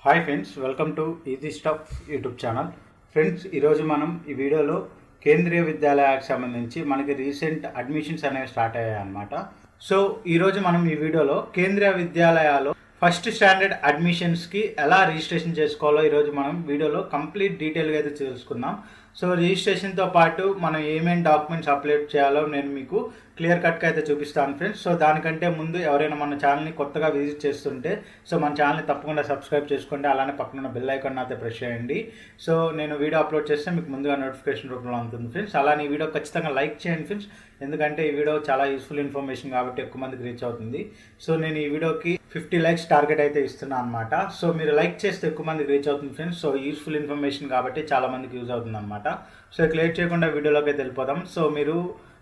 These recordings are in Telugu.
Hi friends, welcome to easy stuff YouTube channel. Friends, ఈరోజు మనం ఈ వీడియోలో కేంద్రీయ విద్యాలయానికి సంబంధించి మనకి రీసెంట్ అడ్మిషన్స్ అనేవి స్టార్ట్ అయ్యాయి అన్నమాట. సో ఈరోజు మనం ఈ వీడియోలో కేంద్రీయ విద్యాలయాల్లో ఫస్ట్ స్టాండర్డ్ అడ్మిషన్స్కి ఎలా రిజిస్ట్రేషన్ చేసుకోవాలో ఈరోజు మనం వీడియోలో కంప్లీట్ డీటెయిల్గా అయితే తెలుసుకుందాం. సో రిజిస్ట్రేషన్తో పాటు మనం ఏమేమి డాక్యుమెంట్స్ అప్లోడ్ చేయాలో నేను మీకు క్లియర్ కట్గా అయితే చూపిస్తాను ఫ్రెండ్స్. సో దానికంటే ముందు ఎవరైనా మన ఛానల్ని కొత్తగా విజిట్ చేస్తుంటే సో మన ఛానల్ని తప్పకుండా సబ్స్క్రైబ్ చేసుకోండి. అలానే పక్కన బెల్ ఐకాన్ అయితే ప్రెస్ చేయండి. సో నేను వీడియో అప్లోడ్ చేస్తే మీకు ముందుగా నోటిఫికేషన్ రూపంలో ఉంటుంది ఫ్రెండ్స్. అలానే ఈ వీడియో ఖచ్చితంగా లైక్ చేయండి ఫ్రెండ్స్, ఎందుకంటే ఈ వీడియో చాలా యూస్ఫుల్ ఇన్ఫర్మేషన్ కాబట్టి ఎక్కువ మందికి రీచ్ అవుతుంది. సో నేను ఈ వీడియోకి 50 లైక్స్ టార్గెట్ అయితే ఇస్తున్నాను అనమాట. సో మీరు లైక్ చేస్తే ఎక్కువ మందికి రీచ్ అవుతుంది ఫ్రెండ్స్. సో యూస్ఫుల్ ఇన్ఫర్మేషన్ కాబట్టి చాలా మందికి యూజ్ అవుతుంది అనమాట. సో లేట్ చేయకుండా వీడియోలోకి అయితే వెళ్ళిపోదాం. సో మీరు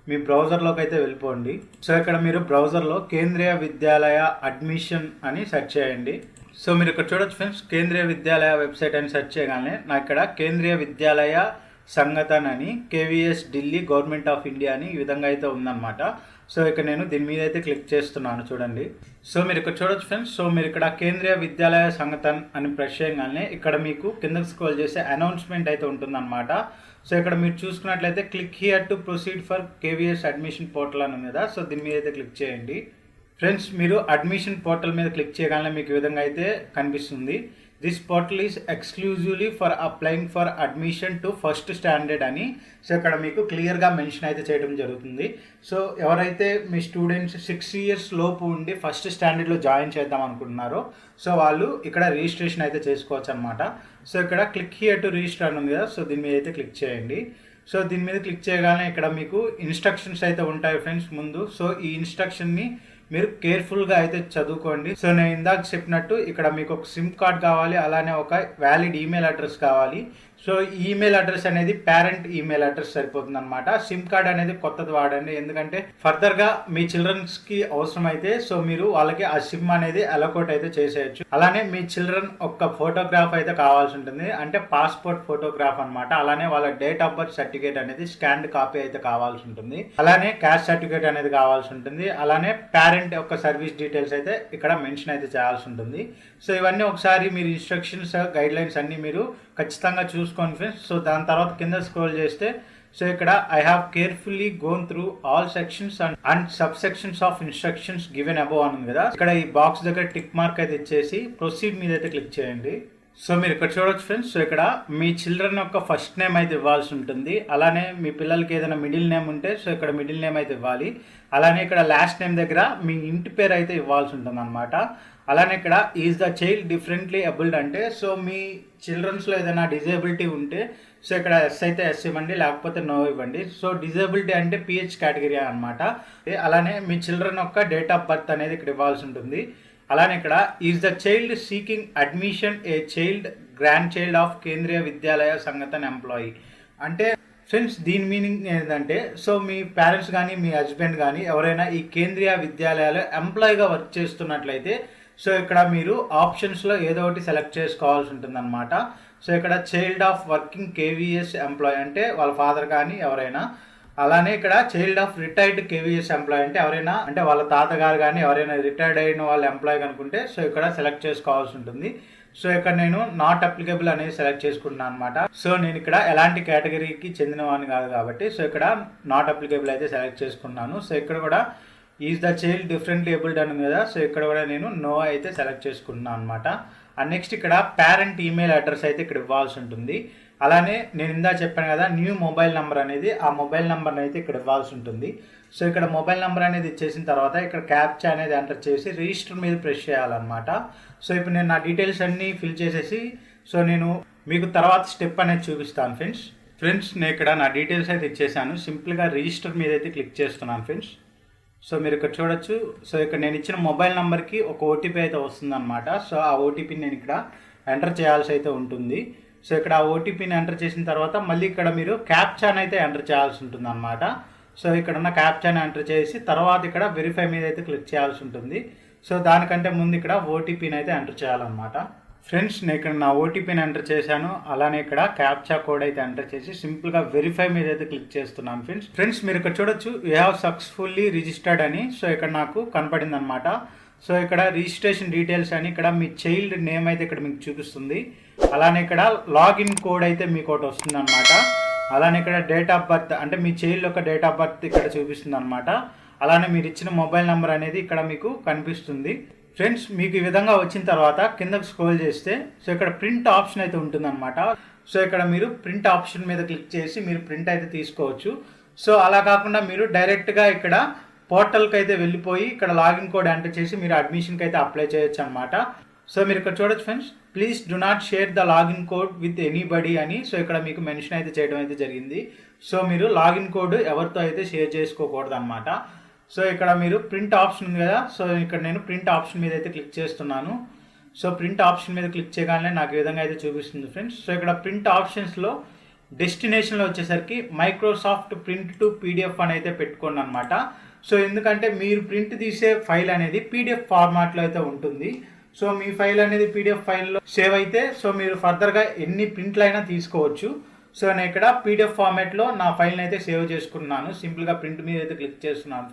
మీ బ్రౌజర్లోకి అయితే వెళ్ళిపోండి. సో ఇక్కడ మీరు బ్రౌజర్లో కేంద్రీయ విద్యాలయ అడ్మిషన్ అని సెర్చ్ చేయండి. సో మీరు ఇక్కడ చూడొచ్చు ఫ్రెండ్స్, కేంద్రీయ విద్యాలయ వెబ్సైట్ అని సెర్చ్ చేయగానే నాకు ఇక్కడ కేంద్రీయ విద్యాలయ సంగతన్ అని KVS Delhi government of India అని ఈ విధంగా అయితే ఉందన్నమాట. సో ఇక్కడ నేను దీని మీద అయితే క్లిక్ చేస్తున్నాను చూడండి. సో మీరు ఇక్కడ చూడొచ్చు ఫ్రెండ్స్. సో మీరు ఇక్కడ కేంద్రీయ విద్యాలయ సంగతన్ అని ప్రెస్ చేయగానే ఇక్కడ మీకు కిందకి స్క్రోల్ చేసే అనౌన్స్మెంట్ అయితే ఉంటుందన్నమాట. సో ఇక్కడ మీరు చూసుకున్నట్లయితే click here to proceed for KVS admission portal అని ఉంది కదా. సో దీని మీద అయితే క్లిక్ చేయండి ఫ్రెండ్స్. మీరు అడ్మిషన్ పోర్టల్ మీద క్లిక్ చేయగానే మీకు ఈ విధంగా అయితే కనిపిస్తుంది. This portal is exclusively for applying for admission to first standard అని. సో ఇక్కడ మీకు క్లియర్గా మెన్షన్ అయితే చేయడం జరుగుతుంది. సో ఎవరైతే మీ స్టూడెంట్స్ 6 years లోపు ఉండి ఫస్ట్ స్టాండర్డ్లో జాయిన్ చేద్దాం అనుకుంటున్నారో సో వాళ్ళు ఇక్కడ రిజిస్ట్రేషన్ అయితే చేసుకోవచ్చు అనమాట. సో ఇక్కడ క్లిక్ హియర్ టు రిజిస్టర్ అని ఉంది కదా. సో దీని మీద అయితే క్లిక్ చేయండి. సో దీని మీద క్లిక్ చేయగానే ఇక్కడ మీకు ఇన్స్ట్రక్షన్స్ అయితే ఉంటాయి ఫ్రెండ్స్ ముందు. సో ఈ ఇన్స్ట్రక్షన్ని మీరు కేర్ఫుల్గా అయితే చదువుకోండి. సో నేను ఇందాక చెప్పినట్టు ఇక్కడ మీకు ఒక సిమ్ కార్డ్ కావాలి, అలానే ఒక వ్యాలిడ్ ఈమెయిల్ అడ్రస్ కావాలి. సో ఈమెయిల్ అడ్రస్ అనేది పేరెంట్ ఈమెయిల్ అడ్రస్ సరిపోతుంది అనమాట. సిమ్ కార్డ్ అనేది కొత్తది వాడండి, ఎందుకంటే ఫర్దర్గా మీ చిల్డ్రన్స్కి అవసరం అయితే సో మీరు వాళ్ళకి ఆ సిమ్ అనేది అలొకేట్ అయితే చేసేయచ్చు. అలానే మీ చిల్డ్రన్ ఒక ఫోటోగ్రాఫ్ అయితే కావాల్సి ఉంటుంది, అంటే పాస్పోర్ట్ ఫోటోగ్రాఫ్ అనమాట. అలానే వాళ్ళ డేట్ ఆఫ్ బర్త్ సర్టిఫికేట్ అనేది స్కాన్డ్ కాపీ అయితే కావాల్సి ఉంటుంది. అలానే క్యాస్ట్ సర్టిఫికేట్ అనేది కావాల్సి ఉంటుంది. అలానే పేరెంట్ యొక్క సర్వీస్ డీటెయిల్స్ అయితే ఇక్కడ మెన్షన్ అయితే చేయాల్సి ఉంటుంది. సో ఇవన్నీ ఒకసారి మీరు ఇన్స్ట్రక్షన్స్ గైడ్ లైన్స్ అన్ని మీరు ఖచ్చితంగా చూసుకోండి ఫ్రెండ్స్. సో దాని తర్వాత కింద స్క్రోల్ చేస్తే సో ఇక్కడ I have carefully gonna through all sections and sub sections of instructions given above అని ఉంది కదా. ఇక్కడ ఈ బాక్స్ దగ్గర టిక్ మార్క్ అయితే ఇచ్చేసి ప్రొసీడ్ మీద అయితే క్లిక్ చేయండి. సో మీరు ఇక్కడ చూడొచ్చు ఫ్రెండ్స్. సో ఇక్కడ మీ చిల్డ్రన్ యొక్క ఫస్ట్ నేమ్ అయితే ఇవ్వాల్సి ఉంటుంది. అలానే మీ పిల్లలకి ఏదైనా మిడిల్ నేమ్ ఉంటే సో ఇక్కడ మిడిల్ నేమ్ అయితే ఇవ్వాలి. అలానే ఇక్కడ లాస్ట్ నేమ్ దగ్గర మీ ఇంటి పేరు అయితే ఇవ్వాల్సి ఉంటుంది అనమాట. అలానే ఇక్కడ is the child differently abled అంటే సో మీ చిల్డ్రన్స్లో ఏదైనా డిజేబిలిటీ ఉంటే సో ఇక్కడ ఎస్ అయితే ఎస్ ఇవ్వండి, లేకపోతే నో ఇవ్వండి. సో డిజేబిలిటీ అంటే పిహెచ్ కేటగిరీ అనమాట. అలానే మీ చిల్డ్రన్ యొక్క డేట్ ఆఫ్ బర్త్ అనేది ఇక్కడ ఇవ్వాల్సి ఉంటుంది. అలానే ఇక్కడ is the child seeking admission a child grand child of Kendriya Vidyalaya Sangathan employee అంటే ఫ్రెండ్స్ దీని మీనింగ్ ఏంటంటే సో మీ పేరెంట్స్ కానీ మీ హస్బెండ్ కానీ ఎవరైనా ఈ కేంద్రీయ విద్యాలయాలు ఎంప్లాయీగా వర్క్ చేస్తున్నట్లయితే సో ఇక్కడ మీరు ఆప్షన్స్లో ఏదో ఒకటి సెలెక్ట్ చేసుకోవాల్సి ఉంటుందన్నమాట. సో ఇక్కడ child of working KVS employee అంటే వాళ్ళ ఫాదర్ కానీ ఎవరైనా. అలానే ఇక్కడ child of retired KVS employee అంటే ఎవరైనా అంటే వాళ్ళ తాతగారు కానీ ఎవరైనా రిటైర్డ్ అయిన వాళ్ళ ఎంప్లాయీ అనుకుంటే సో ఇక్కడ సెలెక్ట్ చేసుకోవాల్సి ఉంటుంది. సో ఇక్కడ నేను నాట్ అప్లికబుల్ అనేది సెలెక్ట్ చేసుకుంటున్నాను అనమాట. సో నేను ఇక్కడ ఎలాంటి కేటగిరీకి చెందినవాడిని కాదు కాబట్టి సో ఇక్కడ నాట్ అప్లికబుల్ అయితే సెలెక్ట్ చేసుకున్నాను. సో ఇక్కడ కూడా is the child differently abled అని ఉంది కదా. సో ఇక్కడ కూడా నేను నో అయితే సెలెక్ట్ చేసుకున్నాను అనమాట. అండ్ నెక్స్ట్ ఇక్కడ పేరెంట్ ఈమెయిల్ అడ్రస్ అయితే ఇక్కడ ఇవ్వాల్సి ఉంటుంది. అలానే నేను ఇందా చెప్పాను కదా న్యూ మొబైల్ నెంబర్ అనేది, ఆ మొబైల్ నెంబర్ని అయితే ఇక్కడ ఇవ్వాల్సి ఉంటుంది. సో ఇక్కడ మొబైల్ నెంబర్ అనేది ఇచ్చేసిన తర్వాత ఇక్కడ క్యాప్చా అనేది ఎంటర్ చేసి రిజిస్టర్ మీద ప్రెస్ చేయాలన్నమాట. సో ఇప్పుడు నేను నా డీటెయిల్స్ అన్నీ ఫిల్ చేసేసి సో నేను మీకు తర్వాత స్టెప్ అనేది చూపిస్తాను ఫ్రెండ్స్ నేను ఇక్కడ నా డీటెయిల్స్ అయితే ఇచ్చేసాను. సింపుల్గా రిజిస్టర్ మీద అయితే క్లిక్ చేస్తున్నాను ఫ్రెండ్స్. సో మీరు ఇక్కడ చూడొచ్చు. సో ఇక్కడ నేను ఇచ్చిన మొబైల్ నెంబర్కి ఒక ఓటీపీ అయితే వస్తుందన్నమాట. సో ఆ ఓటీపీని నేను ఇక్కడ ఎంటర్ చేయాల్సి అయితే ఉంటుంది. సో ఇక్కడ ఆ ఓటీపీని ఎంటర్ చేసిన తర్వాత మళ్ళీ ఇక్కడ మీరు క్యాప్చాని అయితే ఎంటర్ చేయాల్సి ఉంటుంది అనమాట. సో ఇక్కడ ఉన్న క్యాప్చాని ఎంటర్ చేసి తర్వాత ఇక్కడ వెరిఫై మీద అయితే క్లిక్ చేయాల్సి ఉంటుంది. సో దానికంటే ముందు ఇక్కడ ఓటీపీని అయితే ఎంటర్ చేయాలన్నమాట. ఫ్రెండ్స్ నేను ఇక్కడ నా ఓటీపీని ఎంటర్ చేశాను. అలానే ఇక్కడ క్యాప్చా కోడ్ అయితే ఎంటర్ చేసి సింపుల్గా వెరిఫై మీద అయితే క్లిక్ చేస్తున్నాను ఫ్రెండ్స్ మీరు ఇక్కడ చూడొచ్చు యూ హ్యావ్ సక్సెస్ఫుల్లీ రిజిస్టర్డ్ అని. సో ఇక్కడ నాకు కనపడింది అనమాట. సో ఇక్కడ రిజిస్ట్రేషన్ డీటెయిల్స్ అని ఇక్కడ మీ చైల్డ్ నేమ్ అయితే ఇక్కడ మీకు చూపిస్తుంది. అలానే ఇక్కడ లాగిన్ కోడ్ అయితే మీకు ఒకటి వస్తుంది అనమాట. అలానే ఇక్కడ డేట్ ఆఫ్ బర్త్ అంటే మీ చైల్డ్ యొక్క డేట్ ఆఫ్ బర్త్ ఇక్కడ చూపిస్తుంది అనమాట. అలానే మీరు ఇచ్చిన మొబైల్ నెంబర్ అనేది ఇక్కడ మీకు కనిపిస్తుంది. ఫ్రెండ్స్, మీకు ఈ విధంగా వచ్చిన తర్వాత కిందకు స్క్రోల్ చేస్తే సో ఇక్కడ ప్రింట్ ఆప్షన్ అయితే ఉంటుందన్నమాట. సో ఇక్కడ మీరు ప్రింట్ ఆప్షన్ మీద క్లిక్ చేసి మీరు ప్రింట్ అయితే తీసుకోవచ్చు. సో అలా కాకుండా మీరు డైరెక్ట్గా ఇక్కడ పోర్టల్కి అయితే వెళ్ళిపోయి ఇక్కడ లాగిన్ కోడ్ ఎంటర్ చేసి మీరు అడ్మిషన్కి అయితే అప్లై చేయొచ్చు అనమాట. సో మీరు ఇక్కడ చూడొచ్చు friends, please do not share the login code with anybody అని సో ఇక్కడ మీకు మెన్షన్ అయితే చేయడం అయితే జరిగింది. సో మీరు లాగిన్ కోడ్ ఎవరితో అయితే షేర్ చేసుకోకూడదు అనమాట. సో ఇక్కడ మీరు ప్రింట్ ఆప్షన్ ఉంది కదా, సో ఇక్కడ నేను ప్రింట్ ఆప్షన్ మీద అయితే క్లిక్ చేస్తున్నాను. సో ప్రింట్ ఆప్షన్ మీద క్లిక్ చేయగానే నాకు ఈ విధంగా అయితే చూపిస్తుంది ఫ్రెండ్స్. సో ఇక్కడ ప్రింట్ ఆప్షన్స్లో డెస్టినేషన్లో వచ్చేసరికి మైక్రోసాఫ్ట్ ప్రింట్ టు పీడిఎఫ్ అని అయితే పెట్టుకోండి అనమాట. సో ఎందుకంటే మీరు ప్రింట్ తీసే ఫైల్ అనేది పీడిఎఫ్ ఫార్మాట్లో అయితే ఉంటుంది. సో మీ ఫైల్ అనేది పీడిఎఫ్ ఫైల్లో సేవ్ అయితే సో మీరు ఫర్దర్గా ఎన్ని ప్రింట్లు అయినా తీసుకోవచ్చు. సో నేను ఇక్కడ పీడిఎఫ్ ఫార్మాట్లో నా ఫైల్ని అయితే సేవ్ చేసుకున్నాను. సింపుల్గా ప్రింట్ మీద అయితే క్లిక్ చేస్తున్నాను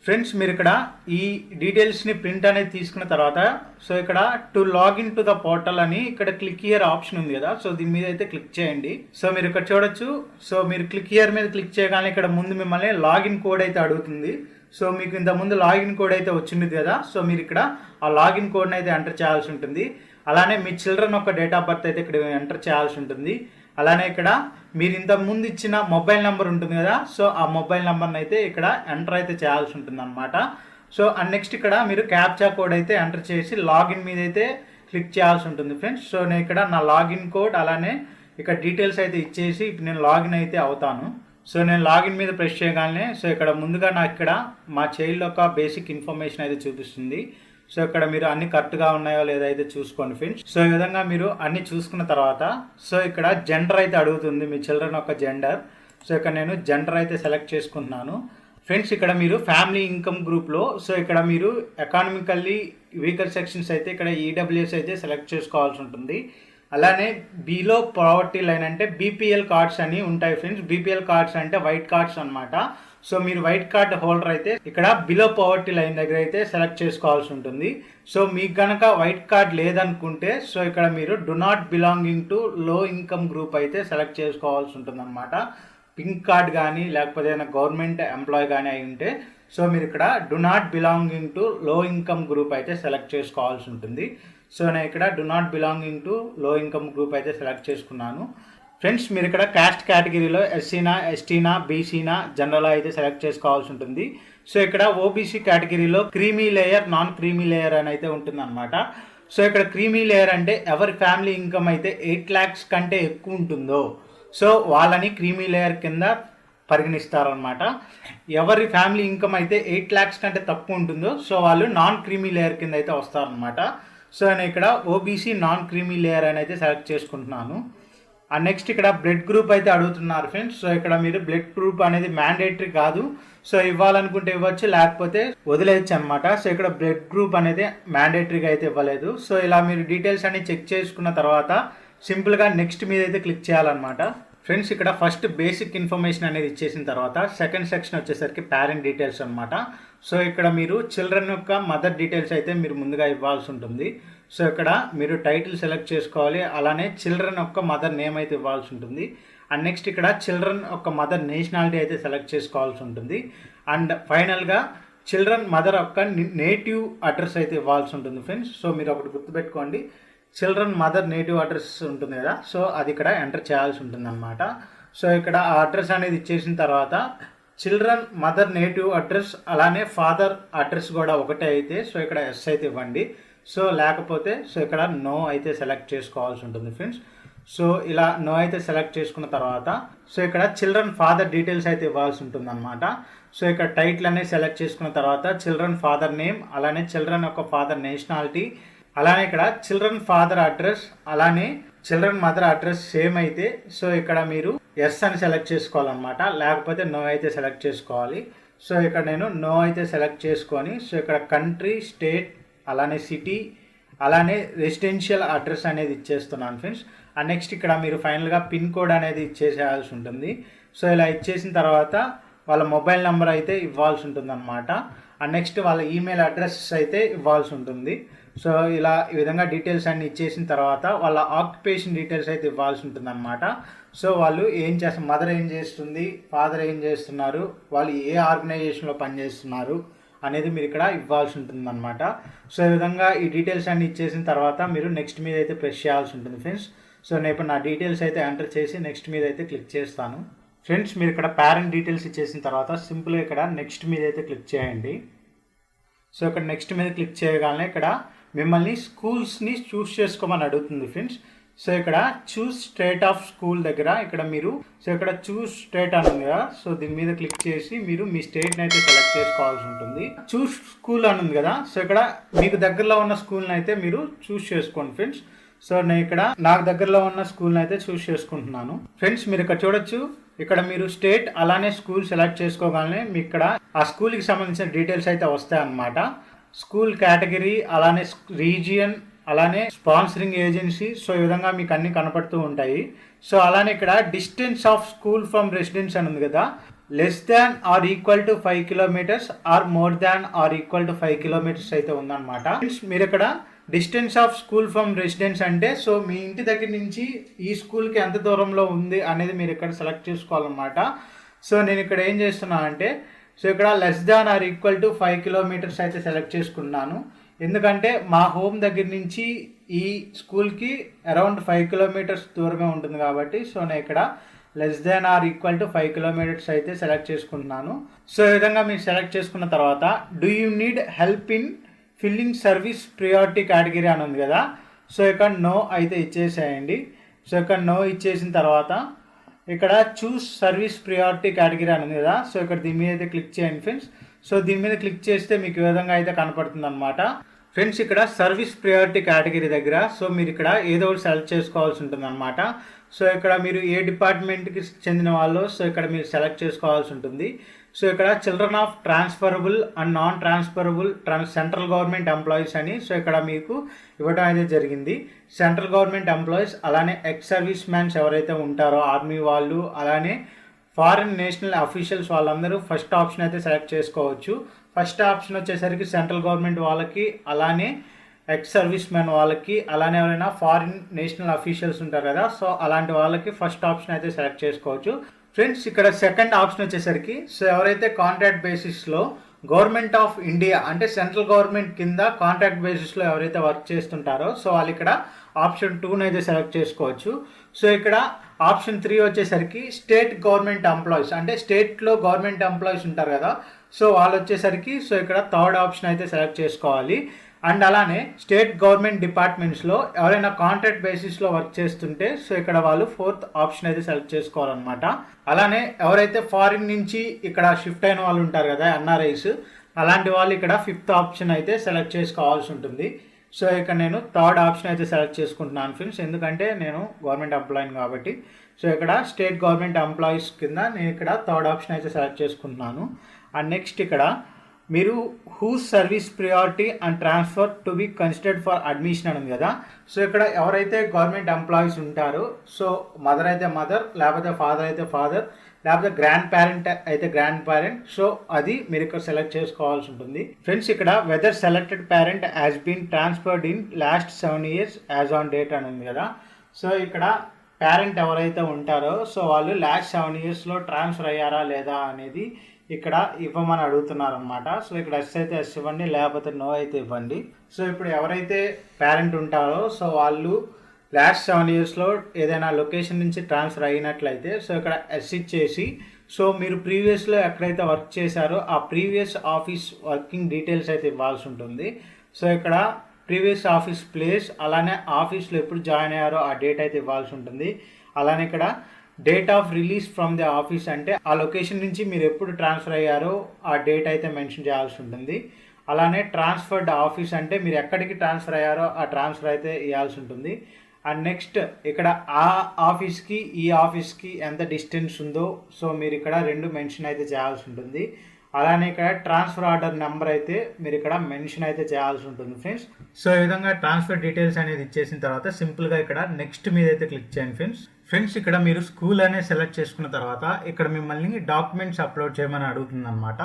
ఫ్రెండ్స్ మీరు ఇక్కడ ఈ డీటెయిల్స్ని ప్రింట్ అనేది తీసుకున్న తర్వాత సో ఇక్కడ to login to the portal అని ఇక్కడ క్లిక్ హియర్ ఆప్షన్ ఉంది కదా, సో దీని మీద అయితే క్లిక్ చేయండి. సో మీరు ఇక్కడ చూడొచ్చు. సో మీరు క్లిక్ హియర్ మీద క్లిక్ చేయగానే ఇక్కడ ముందు మిమ్మల్ని లాగిన్ కోడ్ అయితే అడుగుతుంది. సో మీకు ఇంతకుముందు లాగిన్ కోడ్ అయితే వచ్చింది కదా, సో మీరు ఇక్కడ ఆ లాగిన్ కోడ్ని అయితే ఎంటర్ చేయాల్సి ఉంటుంది. అలానే మీ చిల్డ్రన్ యొక్క డేట్ ఆఫ్ బర్త్ అయితే ఇక్కడ ఎంటర్ చేయాల్సి ఉంటుంది. అలానే ఇక్కడ మీరు ఇంతకుముందు ఇచ్చిన మొబైల్ నెంబర్ ఉంటుంది కదా, సో ఆ మొబైల్ నెంబర్ని అయితే ఇక్కడ ఎంటర్ అయితే చేయాల్సి ఉంటుంది అనమాట. సో అండ్ నెక్స్ట్ ఇక్కడ మీరు క్యాప్చా కోడ్ అయితే ఎంటర్ చేసి లాగిన్ మీద అయితే క్లిక్ చేయాల్సి ఉంటుంది ఫ్రెండ్స్. సో నేను ఇక్కడ నా లాగిన్ కోడ్ అలానే ఇక్కడ డీటెయిల్స్ అయితే ఇచ్చేసి నేను లాగిన్ అయితే అవుతాను. సో నేను లాగిన్ మీద ప్రెస్ చేయగానే సో ఇక్కడ ముందుగా నాకు ఇక్కడ మా చైల్డ్ యొక్క బేసిక్ ఇన్ఫర్మేషన్ అయితే చూపిస్తుంది. సో ఇక్కడ మీరు అన్ని కరెక్ట్గా ఉన్నాయో లేదో అయితే చూసుకోండి ఫ్రెండ్స్. సో ఈ విధంగా మీరు అన్ని చూసుకున్న తర్వాత సో ఇక్కడ జెండర్ అయితే అడుగుతుంది, మీ చిల్డ్రన్ యొక్క జెండర్. సో ఇక్కడ నేను జెండర్ అయితే సెలెక్ట్ చేసుకుంటున్నాను ఫ్రెండ్స్. ఇక్కడ మీరు ఫ్యామిలీ ఇన్కమ్ గ్రూప్లో సో ఇక్కడ మీరు ఎకానమికల్లీ వీకర్ సెక్షన్స్ అయితే ఇక్కడ ఈడబ్ల్యూఎస్ అయితే సెలెక్ట్ చేసుకోవాల్సి ఉంటుంది. అలానే బిలో పావర్టీ లైన్ అంటే బీపీఎల్ కార్డ్స్ అని ఉంటాయి ఫ్రెండ్స్. బీపీఎల్ కార్డ్స్ అంటే వైట్ కార్డ్స్ అనమాట. సో మీరు వైట్ కార్డ్ హోల్డర్ అయితే ఇక్కడ బిలో పావర్టీ లైన్ దగ్గర అయితే సెలెక్ట్ చేసుకోవాల్సి ఉంటుంది. సో మీకు కనుక వైట్ కార్డ్ లేదనుకుంటే సో ఇక్కడ మీరు డు నాట్ బిలాంగింగ్ టు లో ఇన్కమ్ గ్రూప్ అయితే సెలెక్ట్ చేసుకోవాల్సి ఉంటుంది అనమాట. పింక్ కార్డ్ కానీ లేకపోతే ఏదైనా గవర్నమెంట్ ఎంప్లాయ్ కానీ అయి ఉంటే సో మీరు ఇక్కడ డు నాట్ బిలాంగింగ్ టు లో ఇన్కమ్ గ్రూప్ అయితే సెలెక్ట్ చేసుకోవాల్సి ఉంటుంది. సో నేను ఇక్కడ డు నాట్ బిలాంగింగ్ టు లో ఇన్కమ్ గ్రూప్ అయితే సెలెక్ట్ చేసుకున్నాను ఫ్రెండ్స్. మీరు ఇక్కడ కాస్ట్ కేటగిరీలో ఎస్సీనా, ఎస్టీనా, బీసీనా, జనరల్ అయితే సెలెక్ట్ చేసుకోవాల్సి ఉంటుంది. సో ఇక్కడ ఓబీసీ కేటగిరీలో creamy layer, non creamy layer అని అయితే ఉంటుంది అనమాట. సో ఇక్కడ క్రీమీ లేయర్ అంటే ఎవరి ఫ్యామిలీ ఇన్కమ్ అయితే 8 lakhs కంటే ఎక్కువ ఉంటుందో సో వాళ్ళని క్రీమీ లేయర్ కింద పరిగణిస్తారనమాట. ఎవరి ఫ్యామిలీ ఇన్కమ్ అయితే 8 lakhs కంటే తక్కువ ఉంటుందో సో వాళ్ళు నాన్ క్రీమీ లేయర్ కింద అయితే వస్తారనమాట. సో నేను ఇక్కడ ఓబీసీ నాన్ క్రీమీ లేయర్ అని అయితే సెలెక్ట్ చేసుకుంటున్నాను. అండ్ నెక్స్ట్ ఇక్కడ బ్లడ్ గ్రూప్ అయితే అడుగుతున్నారు ఫ్రెండ్స్. సో ఇక్కడ మీరు బ్లడ్ గ్రూప్ అనేది మ్యాండేటరీ కాదు. సో ఇవ్వాలనుకుంటే ఇవ్వచ్చు, లేకపోతే వదిలేయచ్చు అనమాట. సో ఇక్కడ బ్లడ్ గ్రూప్ అనేది మ్యాండేటరీగా అయితే ఇవ్వలేదు. సో ఇలా మీరు డీటెయిల్స్ అన్ని చెక్ చేసుకున్న తర్వాత సింపుల్గా నెక్స్ట్ మీద అయితే క్లిక్ చేయాలన్నమాట ఫ్రెండ్స్. ఇక్కడ ఫస్ట్ బేసిక్ ఇన్ఫర్మేషన్ అనేది ఇచ్చేసిన తర్వాత సెకండ్ సెక్షన్ వచ్చేసరికి పేరెంట్ డీటెయిల్స్ అనమాట. సో ఇక్కడ మీరు చిల్డ్రన్ యొక్క మదర్ డీటెయిల్స్ అయితే మీరు ముందుగా ఇవ్వాల్సి ఉంటుంది. సో ఇక్కడ మీరు టైటిల్ సెలెక్ట్ చేసుకోవాలి. అలానే చిల్డ్రన్ యొక్క మదర్ నేమ్ అయితే ఇవ్వాల్సి ఉంటుంది. అండ్ నెక్స్ట్ ఇక్కడ చిల్డ్రన్ యొక్క మదర్ నేషనాలిటీ అయితే సెలెక్ట్ చేసుకోవాల్సి ఉంటుంది. అండ్ ఫైనల్గా చిల్డ్రన్ మదర్ యొక్క నేటివ్ అడ్రస్ అయితే ఇవ్వాల్సి ఉంటుంది ఫ్రెండ్స్. సో మీరు ఒకటి గుర్తుపెట్టుకోండి, చిల్డ్రన్ మదర్ నేటివ్ అడ్రస్ ఉంటుంది కదా, సో అది ఇక్కడ ఎంటర్ చేయాల్సి ఉంటుంది అనమాట. సో ఇక్కడ ఆ అడ్రస్ అనేది ఇచ్చేసిన తర్వాత చిల్డ్రన్ మదర్ నేటివ్ అడ్రస్ అలానే ఫాదర్ అడ్రస్ కూడా ఒకటే అయితే సో ఇక్కడ ఎస్ అయితే ఇవ్వండి. సో లేకపోతే సో ఇక్కడ నో అయితే సెలెక్ట్ చేసుకోవాల్సి ఉంటుంది ఫ్రెండ్స్. సో ఇలా నో అయితే సెలెక్ట్ చేసుకున్న తర్వాత సో ఇక్కడ చిల్డ్రన్ ఫాదర్ డీటెయిల్స్ అయితే ఇవ్వాల్సి ఉంటుంది అనమాట. సో ఇక్కడ టైటిల్ అనేది సెలెక్ట్ చేసుకున్న తర్వాత చిల్డ్రన్ ఫాదర్ నేమ్ అలానే చిల్డ్రన్ యొక్క ఫాదర్ నేషనాలిటీ అలానే ఇక్కడ చిల్డ్రన్ ఫాదర్ అడ్రస్ అలానే చిల్డ్రన్ మదర్ అడ్రస్ సేమ్ అయితే సో ఇక్కడ మీరు ఎస్ అని సెలెక్ట్ చేసుకోవాలన్నమాట, లేకపోతే నో అయితే సెలెక్ట్ చేసుకోవాలి. సో ఇక్కడ నేను నో అయితే సెలెక్ట్ చేసుకొని సో ఇక్కడ కంట్రీ, స్టేట్ అలానే సిటీ అలానే రెసిడెన్షియల్ అడ్రస్ అనేది ఇచ్చేస్తున్నాను ఫ్రెండ్స్. అండ్ నెక్స్ట్ ఇక్కడ మీరు ఫైనల్గా పిన్ కోడ్ అనేది ఇచ్చేసేయాల్సి ఉంటుంది. సో ఇలా ఇచ్చేసిన తర్వాత వాళ్ళ మొబైల్ నెంబర్ అయితే ఇవ్వాల్సి ఉంటుంది అనమాట. అండ్ నెక్స్ట్ వాళ్ళ ఈమెయిల్ అడ్రస్ అయితే ఇవ్వాల్సి ఉంటుంది. సో ఇలా ఈ విధంగా డీటెయిల్స్ అన్ని ఇచ్చేసిన తర్వాత వాళ్ళ ఆక్యుపేషన్ డీటెయిల్స్ అయితే ఇవ్వాల్సి ఉంటుంది అనమాట. సో వాళ్ళు ఏం చేస్తారు, మదర్ ఏం చేస్తుంది, ఫాదర్ ఏం చేస్తున్నారు, వాళ్ళు ఏ ఆర్గనైజేషన్లో పనిచేస్తున్నారు అనేది మీరు ఇక్కడ ఇవ్వాల్సి ఉంటుంది అనమాట. సో ఈ విధంగా ఈ డీటెయిల్స్ అన్ని ఇచ్చేసిన తర్వాత మీరు నెక్స్ట్ మీద అయితే ప్రెస్ చేయాల్సి ఉంటుంది ఫ్రెండ్స్. సో నేను ఇప్పుడు నా డీటెయిల్స్ అయితే ఎంటర్ చేసి నెక్స్ట్ మీద అయితే క్లిక్ చేస్తాను. ఫ్రెండ్స్ మీరు ఇక్కడ పేరెంట్ డీటెయిల్స్ ఇచ్చేసిన తర్వాత సింపుల్గా ఇక్కడ నెక్స్ట్ మీద అయితే క్లిక్ చేయండి. సో ఇక్కడ నెక్స్ట్ మీద క్లిక్ చేయగానే ఇక్కడ మిమ్మల్ని స్కూల్స్ని చూస్ చేసుకోమని అడుగుతుంది ఫ్రెండ్స్. సో ఇక్కడ చూస్ స్టేట్ ఆఫ్ స్కూల్ దగ్గర ఇక్కడ మీరు సో ఇక్కడ చూస్ స్టేట్ అని ఉంది కదా, సో దీని మీద క్లిక్ చేసి మీరు మీ స్టేట్ని అయితే సెలెక్ట్ చేసుకోవాల్సి ఉంటుంది. చూస్ స్కూల్ అని ఉంది కదా, సో ఇక్కడ మీకు దగ్గరలో ఉన్న స్కూల్ని అయితే మీరు చూస్ చేసుకోండి ఫ్రెండ్స్. సో నేను ఇక్కడ నాకు దగ్గరలో ఉన్న స్కూల్ని అయితే చూస్ చేసుకుంటున్నాను. ఫ్రెండ్స్ మీరు ఇక్కడ చూడొచ్చు, ఇక్కడ మీరు స్టేట్ అలానే స్కూల్ సెలెక్ట్ చేసుకోగానే మీకు ఇక్కడ ఆ స్కూల్కి సంబంధించిన డీటెయిల్స్ అయితే వస్తాయి అన్నమాట. స్కూల్ కేటగిరీ, అలానే రీజియన్, అలానే స్పాన్సరింగ్ ఏజెన్సీ, సో ఈ విధంగా మీకు అన్ని కనపడుతూ ఉంటాయి. సో అలానే ఇక్కడ distance of school from residence అని ఉంది కదా, less than or equal to 5 kilometres are more than or equal to 5 kilometres అయితే ఉందన్నమాట. మీరు ఇక్కడ distance of school from residence అంటే సో మీ ఇంటి దగ్గర నుంచి ఈ స్కూల్కి ఎంత దూరంలో ఉంది అనేది మీరు ఇక్కడ సెలెక్ట్ చేసుకోవాలన్నమాట. సో నేను ఇక్కడ ఏం చేస్తున్నా అంటే సో ఇక్కడ less than or equal to 5 kilometres అయితే సెలెక్ట్ చేసుకున్నాను. ఎందుకంటే మా హోమ్ దగ్గర నుంచి ఈ స్కూల్కి అరౌండ్ 5 కిలోమీటర్స్ దూరమే ఉంటుంది కాబట్టి సో నేను ఇక్కడ less than or equal to 5 kilometres అయితే సెలెక్ట్ చేసుకుంటున్నాను. సో ఈ విధంగా మీరు సెలెక్ట్ చేసుకున్న తర్వాత do you need help in filling service priority category అని ఉంది కదా, సో ఇక్కడ నో అయితే ఇచ్చేసేయండి. సో ఇక్కడ నో ఇచ్చేసిన తర్వాత ఇక్కడ చూస్ సర్వీస్ ప్రియారిటీ కేటగిరీ అని ఉంది కదా, సో ఇక్కడ దీని మీద అయితే క్లిక్ చేయండి ఫ్రెండ్స్. సో దీని మీద క్లిక్ చేస్తే మీకు ఈ విధంగా అయితే కనపడుతుంది అనమాట. ఫ్రెండ్స్ ఇక్కడ సర్వీస్ ప్రియారిటీ కేటగిరీ దగ్గర సో మీరు ఇక్కడ ఏదో ఒకటి సెలెక్ట్ చేసుకోవాల్సి ఉంటుంది అనమాట. సో ఇక్కడ మీరు ఏ డిపార్ట్మెంట్కి చెందిన వాళ్ళు సో ఇక్కడ మీరు సెలెక్ట్ చేసుకోవాల్సి ఉంటుంది. సో ఇక్కడ children of transferable and non transferable central government employees అని సో ఇక్కడ మీకు ఇవ్వడం అయితే జరిగింది. సెంట్రల్ గవర్నమెంట్ ఎంప్లాయీస్, అలానే ఎక్స్ సర్వీస్ మ్యాన్స్ ఎవరైతే ఉంటారో ఆర్మీ వాళ్ళు, అలానే ఫారిన్ నేషనల్ అఫీషియల్స్ వాళ్ళందరూ ఫస్ట్ ఆప్షన్ అయితే సెలెక్ట్ చేసుకోవచ్చు. ఫస్ట్ ఆప్షన్ వచ్చేసరికి సెంట్రల్ గవర్నమెంట్ వాళ్ళకి, అలానే ఎక్స్ సర్వీస్ మ్యాన్ వాళ్ళకి, అలానే ఎవరైనా ఫారిన్ నేషనల్ అఫీషియల్స్ ఉంటారు కదా సో అలాంటి వాళ్ళకి ఫస్ట్ ఆప్షన్ అయితే సెలెక్ట్ చేసుకోవచ్చు. ఫ్రెండ్స్ ఇక్కడ సెకండ్ ఆప్షన్ వచ్చేసరికి సో ఎవరైతే కాంట్రాక్ట్ బేసిస్లో గవర్నమెంట్ ఆఫ్ ఇండియా అంటే సెంట్రల్ గవర్నమెంట్ కింద కాంట్రాక్ట్ బేసిస్లో ఎవరైతే వర్క్ చేస్తుంటారో సో వాళ్ళు ఇక్కడ ఆప్షన్ 2 అయితే సెలెక్ట్ చేసుకోవచ్చు. సో ఇక్కడ ఆప్షన్ 3 వచ్చేసరికి స్టేట్ గవర్నమెంట్ ఎంప్లాయీస్ అంటే స్టేట్లో గవర్నమెంట్ ఎంప్లాయీస్ ఉంటారు కదా సో వాళ్ళు వచ్చేసరికి సో ఇక్కడ థర్డ్ ఆప్షన్ అయితే సెలెక్ట్ చేసుకోవాలి. అండ్ అలానే స్టేట్ గవర్నమెంట్ డిపార్ట్మెంట్స్లో ఎవరైనా కాంట్రాక్ట్ బేసిస్లో వర్క్ చేస్తుంటే సో ఇక్కడ వాళ్ళు 4th ఆప్షన్ అయితే సెలెక్ట్ చేసుకోవాలన్నమాట. అలానే ఎవరైతే ఫారిన్ నుంచి ఇక్కడ షిఫ్ట్ అయిన వాళ్ళు ఉంటారు కదా ఎన్ఆర్ఐస్, అలాంటి వాళ్ళు ఇక్కడ 5th ఆప్షన్ అయితే సెలెక్ట్ చేసుకోవాల్సి ఉంటుంది. సో ఇక్కడ నేను థర్డ్ ఆప్షన్ అయితే సెలెక్ట్ చేసుకుంటున్నాను ఫ్రెండ్స్, ఎందుకంటే నేను గవర్నమెంట్ ఎంప్లాయీని కాబట్టి. సో ఇక్కడ స్టేట్ గవర్నమెంట్ ఎంప్లాయీస్ కింద నేను ఇక్కడ థర్డ్ ఆప్షన్ అయితే సెలెక్ట్ చేసుకుంటున్నాను. అండ్ నెక్స్ట్ ఇక్కడ మీరు whose service priority and transfer to be considered for admission అని ఉంది కదా, సో ఇక్కడ ఎవరైతే గవర్నమెంట్ ఎంప్లాయీస్ ఉంటారో సో మదర్ అయితే మదర్, లేకపోతే ఫాదర్ అయితే ఫాదర్, లేకపోతే గ్రాండ్ పేరెంట్ అయితే గ్రాండ్ పేరెంట్, సో అది మీరు ఇక్కడ సెలెక్ట్ చేసుకోవాల్సి ఉంటుంది. ఫ్రెండ్స్ ఇక్కడ whether selected parent has been transferred in last 7 years as on date అని ఉంది కదా, సో ఇక్కడ పేరెంట్ ఎవరైతే ఉంటారో సో వాళ్ళు లాస్ట్ 7 yearsలో ట్రాన్స్ఫర్ అయ్యారా లేదా అనేది ఇక్కడ ఇవ్వమని అడుగుతున్నారు అనమాట. సో ఇక్కడ ఎస్ అయితే ఎస్ ఇవ్వండి, లేకపోతే నో అయితే ఇవ్వండి. సో ఇప్పుడు ఎవరైతే పేరెంట్ ఉంటారో సో వాళ్ళు లాస్ట్ 7 yearsలో ఏదైనా లొకేషన్ నుంచి ట్రాన్స్ఫర్ అయినట్లయితే సో ఇక్కడ ఎస్ ఇచ్చేసి సో మీరు ప్రీవియస్లో ఎక్కడైతే వర్క్ చేశారో ఆ ప్రీవియస్ ఆఫీస్ వర్కింగ్ డీటెయిల్స్ అయితే ఇవ్వాల్సి ఉంటుంది. సో ఇక్కడ ప్రీవియస్ ఆఫీస్ ప్లేస్, అలానే ఆఫీస్లో ఎప్పుడు జాయిన్ అయ్యారో ఆ డేట్ అయితే ఇవ్వాల్సి ఉంటుంది. అలానే ఇక్కడ date of release from the office అంటే ఆ లొకేషన్ నుంచి మీరు ఎప్పుడు ట్రాన్స్ఫర్ అయ్యారో ఆ డేట్ అయితే మెన్షన్ చేయాల్సి ఉంటుంది. అలానే ట్రాన్స్ఫర్డ్ ఆఫీస్ అంటే మీరు ఎక్కడికి ట్రాన్స్ఫర్ అయ్యారో ఆ ట్రాన్స్ఫర్ అయితే ఇవ్వాల్సి ఉంటుంది. అండ్ నెక్స్ట్ ఇక్కడ ఆ ఆఫీస్కి ఈ ఆఫీస్కి ఎంత డిస్టెన్స్ ఉందో సో మీరు ఇక్కడ 2 మెన్షన్ అయితే చేయాల్సి ఉంటుంది. అలానే ఇక్కడ ట్రాన్స్ఫర్ ఆర్డర్ నెంబర్ అయితే మీరు ఇక్కడ మెన్షన్ అయితే చేయాల్సి ఉంటుంది ఫ్రెండ్స్. సో ఈ విధంగా ట్రాన్స్ఫర్ డీటెయిల్స్ అనేది ఇచ్చేసిన తర్వాత సింపుల్గా ఇక్కడ నెక్స్ట్ మీద అయితే క్లిక్ చేయండి ఫ్రెండ్స్. ఫ్రెండ్స్ ఇక్కడ మీరు స్కూల్ అనే సెలెక్ట్ చేసుకున్న తర్వాత ఇక్కడ మిమ్మల్ని డాక్యుమెంట్స్ అప్లోడ్ చేయమని అడుగుతుంది అనమాట.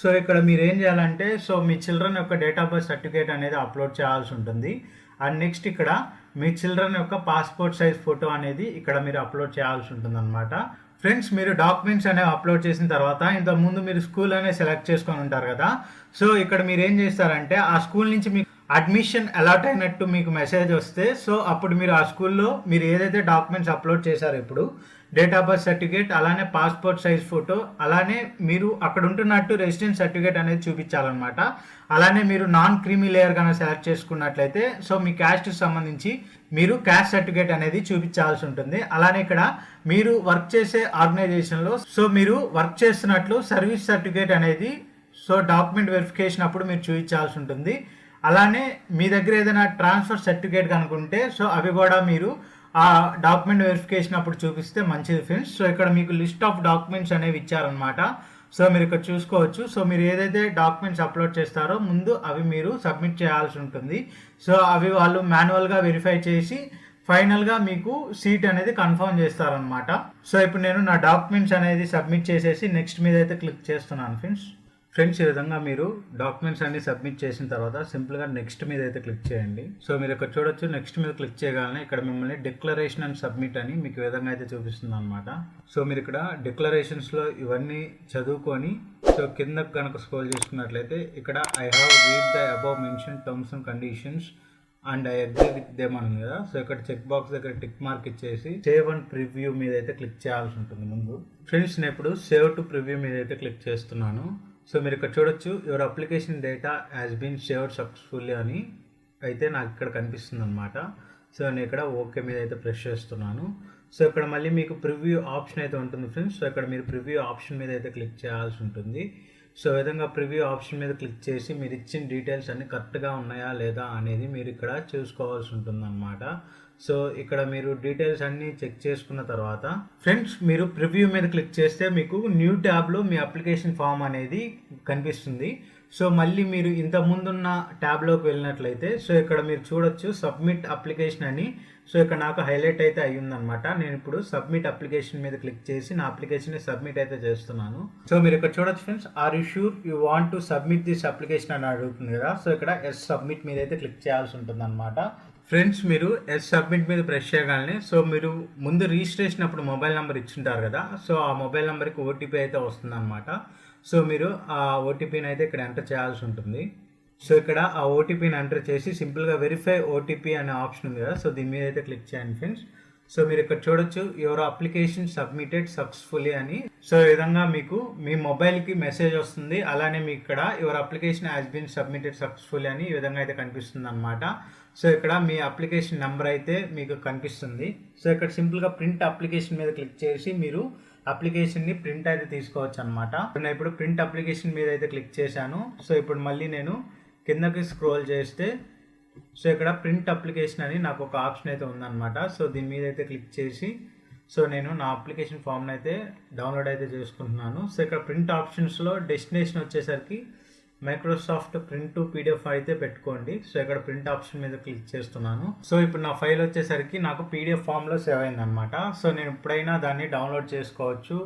సో ఇక్కడ మీరు ఏం చేయాలంటే సో మీ చిల్డ్రన్ యొక్క డేట్ ఆఫ్ బర్త్ సర్టిఫికేట్ అనేది అప్లోడ్ చేయాల్సి ఉంటుంది. అండ్ నెక్స్ట్ ఇక్కడ మీ చిల్డ్రన్ యొక్క పాస్పోర్ట్ సైజ్ ఫోటో అనేది ఇక్కడ మీరు అప్లోడ్ చేయాల్సి ఉంటుంది అనమాట. ఫ్రెండ్స్ మీరు డాక్యుమెంట్స్ అనేవి అప్లోడ్ చేసిన తర్వాత ఇంతకుముందు మీరు స్కూల్ అనేది సెలెక్ట్ చేసుకొని ఉంటారు కదా. సో ఇక్కడ మీరు ఏం చేస్తారంటే ఆ స్కూల్ నుంచి మీకు అడ్మిషన్ అలాట్ అయినట్టు మీకు మెసేజ్ వస్తే సో అప్పుడు మీరు ఆ స్కూల్లో మీరు ఏదైతే డాక్యుమెంట్స్ అప్లోడ్ చేశారో ఇప్పుడు డేట్ ఆఫ్ బర్త్ సర్టిఫికేట్ అలానే పాస్పోర్ట్ సైజ్ ఫోటో అలానే మీరు అక్కడ ఉంటున్నట్టు రెసిడెన్స్ సర్టిఫికేట్ అనేది చూపించాలన్నమాట. అలానే మీరు నాన్ క్రీమీ లేయర్ కన్నా సెలెక్ట్ చేసుకున్నట్లయితే సో మీ క్యాస్ట్కి సంబంధించి మీరు క్యాస్ట్ సర్టిఫికేట్ అనేది చూపించాల్సి ఉంటుంది. అలానే ఇక్కడ మీరు వర్క్ చేసే ఆర్గనైజేషన్లో సో మీరు వర్క్ చేస్తున్నట్లు సర్వీస్ సర్టిఫికేట్ అనేది సో డాక్యుమెంట్ వెరిఫికేషన్ అప్పుడు మీరు చూపించాల్సి ఉంటుంది. అలానే మీ దగ్గర ఏదైనా ట్రాన్స్ఫర్ సర్టిఫికేట్ కనుకుంటే సో అవి కూడా మీరు ఆ డాక్యుమెంట్ వెరిఫికేషన్ అప్పుడు చూపిస్తే మంచిది ఫ్రెండ్స్. సో ఇక్కడ మీకు లిస్ట్ ఆఫ్ డాక్యుమెంట్స్ అనేవి ఇచ్చారనమాట. సో మీరు ఇక్కడ చూసుకోవచ్చు. సో మీరు ఏదైతే డాక్యుమెంట్స్ అప్లోడ్ చేస్తారో ముందు అవి మీరు సబ్మిట్ చేయాల్సి ఉంటుంది. సో అవి వాళ్ళు మాన్యువల్గా వెరిఫై చేసి ఫైనల్గా మీకు సీట్ అనేది కన్ఫర్మ్ చేస్తారనమాట. సో ఇప్పుడు నేను నా డాక్యుమెంట్స్ అనేది సబ్మిట్ చేసేసి నెక్స్ట్ మీద అయితే క్లిక్ చేస్తున్నాను ఫ్రెండ్స్ ఈ విధంగా మీరు డాక్యుమెంట్స్ అన్ని సబ్మిట్ చేసిన తర్వాత సింపుల్గా నెక్స్ట్ మీద అయితే క్లిక్ చేయండి. సో మీరు ఇక్కడ చూడొచ్చు నెక్స్ట్ మీద క్లిక్ చేయగానే ఇక్కడ మిమ్మల్ని డిక్లరేషన్ అండ్ సబ్మిట్ అని మీకు విధంగా అయితే చూపిస్తుంది అనమాట. సో మీరు ఇక్కడ డిక్లరేషన్స్లో ఇవన్నీ చదువుకొని సో కింద కనుక స్క్రోల్ చేసుకున్నట్లయితే ఇక్కడ I have read the above mention terms and conditions and I agree with them అని కదా. సో ఇక్కడ చెక్ బాక్స్ దగ్గర టిక్ మార్క్ ఇచ్చేసి సేవ్ అండ్ ప్రివ్యూ మీద అయితే క్లిక్ చేయాల్సి ఉంటుంది ముందు. ఫ్రెండ్స్ నేను ఇప్పుడు సేవ్ టు ప్రివ్యూ మీద అయితే క్లిక్ చేస్తున్నాను. సో మీరు ఇక్కడ చూడొచ్చు your application data has been saved successfully అని అయితే నాకు ఇక్కడ కనిపిస్తుంది అనమాట. సో నేను ఇక్కడ ఓకే మీద అయితే ప్రెస్ చేస్తున్నాను. సో ఇక్కడ మళ్ళీ మీకు ప్రివ్యూ ఆప్షన్ అయితే ఉంటుంది ఫ్రెండ్స్. సో ఇక్కడ మీరు ప్రివ్యూ ఆప్షన్ మీద అయితే క్లిక్ చేయాల్సి ఉంటుంది. సో విధంగా ప్రివ్యూ ఆప్షన్ మీద క్లిక్ చేసి మీరు ఇచ్చిన డీటెయిల్స్ అన్ని కరెక్ట్గా ఉన్నాయా లేదా అనేది మీరు ఇక్కడ చూసుకోవాల్సి ఉంటుంది అనమాట. సో ఇక్కడ మీరు డీటెయిల్స్ అన్నీ చెక్ చేసుకున్న తర్వాత ఫ్రెండ్స్ మీరు ప్రివ్యూ మీద క్లిక్ చేస్తే మీకు న్యూ ట్యాబ్లో మీ అప్లికేషన్ ఫామ్ అనేది కనిపిస్తుంది. సో మళ్ళీ మీరు ఇంత ముందున్న ట్యాబ్లోకి వెళ్ళినట్లయితే సో ఇక్కడ మీరు చూడొచ్చు సబ్మిట్ అప్లికేషన్ అని. సో ఇక్కడ నాకు హైలైట్ అయితే అయ్యిందనమాట. నేను ఇప్పుడు సబ్మిట్ అప్లికేషన్ మీద క్లిక్ చేసి నా అప్లికేషన్ సబ్మిట్ అయితే చేస్తున్నాను. సో మీరు ఇక్కడ చూడొచ్చు friends are you sure you want to submit this application అని అడుగుతుంది కదా. సో ఇక్కడ ఎస్ సబ్మిట్ మీద అయితే క్లిక్ చేయాల్సి ఉంటుంది అనమాట. ఫ్రెండ్స్ మీరు ఎస్ సబ్మిట్ మీద ప్రెస్ చేయగానే సో మీరు ముందు రిజిస్ట్రేషన్ అప్పుడు మొబైల్ నెంబర్ ఇచ్చింటారు కదా. సో ఆ మొబైల్ నెంబర్కి ఓటీపీ అయితే వస్తుంది అనమాట. సో మీరు ఆ ఓటీపీని అయితే ఇక్కడ ఎంటర్ చేయాల్సి ఉంటుంది. సో ఇక్కడ ఆ ఓటీపీని ఎంటర్ చేసి సింపుల్గా వెరిఫై ఓటీపీ అనే ఆప్షన్ ఉంది కదా. సో దీని మీద అయితే క్లిక్ చేయండి ఫ్రెండ్స్. సో మీరు ఇక్కడ చూడొచ్చు యువర్ అప్లికేషన్ సబ్మిటెడ్ సక్సెస్ఫుల్లీ అని. సో ఈ విధంగా మీకు మీ మొబైల్కి మెసేజ్ వస్తుంది. అలానే మీకు ఇక్కడ your application has been submitted successfully అని ఈ విధంగా అయితే కనిపిస్తుంది అనమాట. సో ఇక్కడ మీ అప్లికేషన్ నెంబర్ అయితే మీకు కనిపిస్తుంది. సో ఇక్కడ సింపుల్గా ప్రింట్ అప్లికేషన్ మీద క్లిక్ చేసి మీరు అప్లికేషన్ని ప్రింట్ అయితే తీసుకోవచ్చు అనమాట. నేను ఇప్పుడు ప్రింట్ అప్లికేషన్ మీద అయితే క్లిక్ చేశాను. సో ఇప్పుడు మళ్ళీ నేను కిందకి స్క్రోల్ చేస్తే సో ఇక్కడ ప్రింట్ అప్లికేషన్ అని నాకు ఒక ఆప్షన్ అయితే ఉందన్నమాట. సో దీని మీద అయితే క్లిక్ చేసి సో నేను నా అప్లికేషన్ ఫామ్ని అయితే డౌన్లోడ్ అయితే చేసుకుంటున్నాను. సో ఇక్కడ ప్రింట్ ఆప్షన్స్లో డెస్టినేషన్ వచ్చేసరికి మైక్రోసాఫ్ట్ ప్రింట్ టు పీడిఎఫ్ అయితే పెట్టుకోండి. సో ఇక్కడ ప్రింట్ ఆప్షన్ మీద క్లిక్ చేస్తున్నాను. సో ఇప్పుడు నా ఫైల్ వచ్చేసరికి నాకు పీడిఎఫ్ ఫామ్లో సేవ్ అయిందనమాట. సో నేను ఎప్పుడైనా దాన్ని డౌన్లోడ్ చేసుకోవచ్చు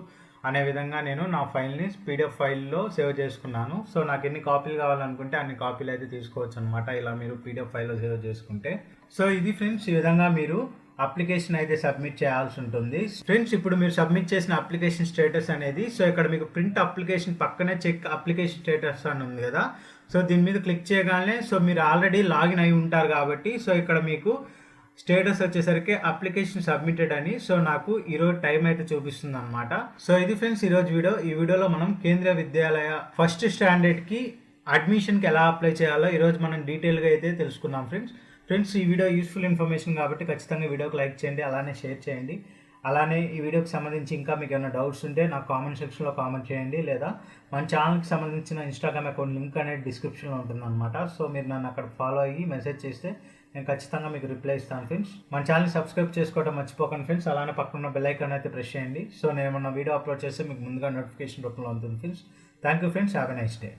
అనే విధంగా నేను నా ఫైల్ని పీడిఎఫ్ ఫైల్లో సేవ్ చేసుకున్నాను. సో నాకు ఎన్ని కాపీలు కావాలనుకుంటే అన్ని కాపీలు అయితే తీసుకోవచ్చు అనమాట ఇలా మీరు పీడిఎఫ్ ఫైల్లో సేవ్ చేసుకుంటే. సో ఇది ఫ్రెండ్స్ ఈ విధంగా మీరు అప్లికేషన్ అయితే సబ్మిట్ చేయాల్సి ఉంటుంది. ఫ్రెండ్స్ ఇప్పుడు మీరు సబ్మిట్ చేసిన అప్లికేషన్ స్టేటస్ అనేది సో ఇక్కడ మీకు ప్రింట్ అప్లికేషన్ పక్కనే చెక్ అప్లికేషన్ స్టేటస్ అని ఉంది కదా. సో దీని మీద క్లిక్ చేయగానే సో మీరు ఆల్రెడీ లాగిన్ అయి ఉంటారు కాబట్టి సో ఇక్కడ మీకు స్టేటస్ వచ్చేసరికి అప్లికేషన్ సబ్మిటెడ్ అని సో నాకు ఈరోజు టైం అయితే చూపిస్తుంది అనమాట. సో ఇది ఫ్రెండ్స్ ఈరోజు వీడియో. ఈ వీడియోలో మనం కేంద్రీయ విద్యాలయ ఫస్ట్ స్టాండర్డ్కి అడ్మిషన్కి ఎలా అప్లై చేయాలో ఈరోజు మనం డీటెయిల్గా అయితే తెలుసుకున్నాం ఫ్రెండ్స్ ఈ వీడియో యూస్ఫుల్ ఇన్ఫర్మేషన్ కాబట్టి ఖచ్చితంగా వీడియోకి లైక్ చేయండి, అలానే షేర్ చేయండి. అలానే ఈ వీడియోకి సంబంధించి ఇంకా మీకు ఏమైనా డౌట్స్ ఉంటే నాకు కామెంట్ సెక్షన్లో కామెంట్ చేయండి, లేదా మన ఛానల్కి సంబంధించిన ఇన్స్టాగ్రామ్ అకౌంట్ లింక్ అనేది డిస్క్రిప్షన్లో ఉంటుందన్నమాట. సో మీరు నన్ను అక్కడ ఫాలో అయ్యి మెసేజ్ చేస్తే నేను ఖచ్చితంగా మీకు రిప్లై ఇస్తాను ఫ్రెండ్స్. మన ఛానల్ని సబ్స్క్రైబ్ చేసుకోవడం మర్చిపోకండి ఫ్రెండ్స్. అలానే పక్కన బెల్ ఐకాన్ అయితే ప్రెస్ చేయండి. సో నేను ఏమన్నా వీడియో అప్లోడ్ చేస్తే మీకు ముందుగా నోటిఫికేషన్ రూపంలో ఉంటుంది friends. Thank you friends, have a nice day.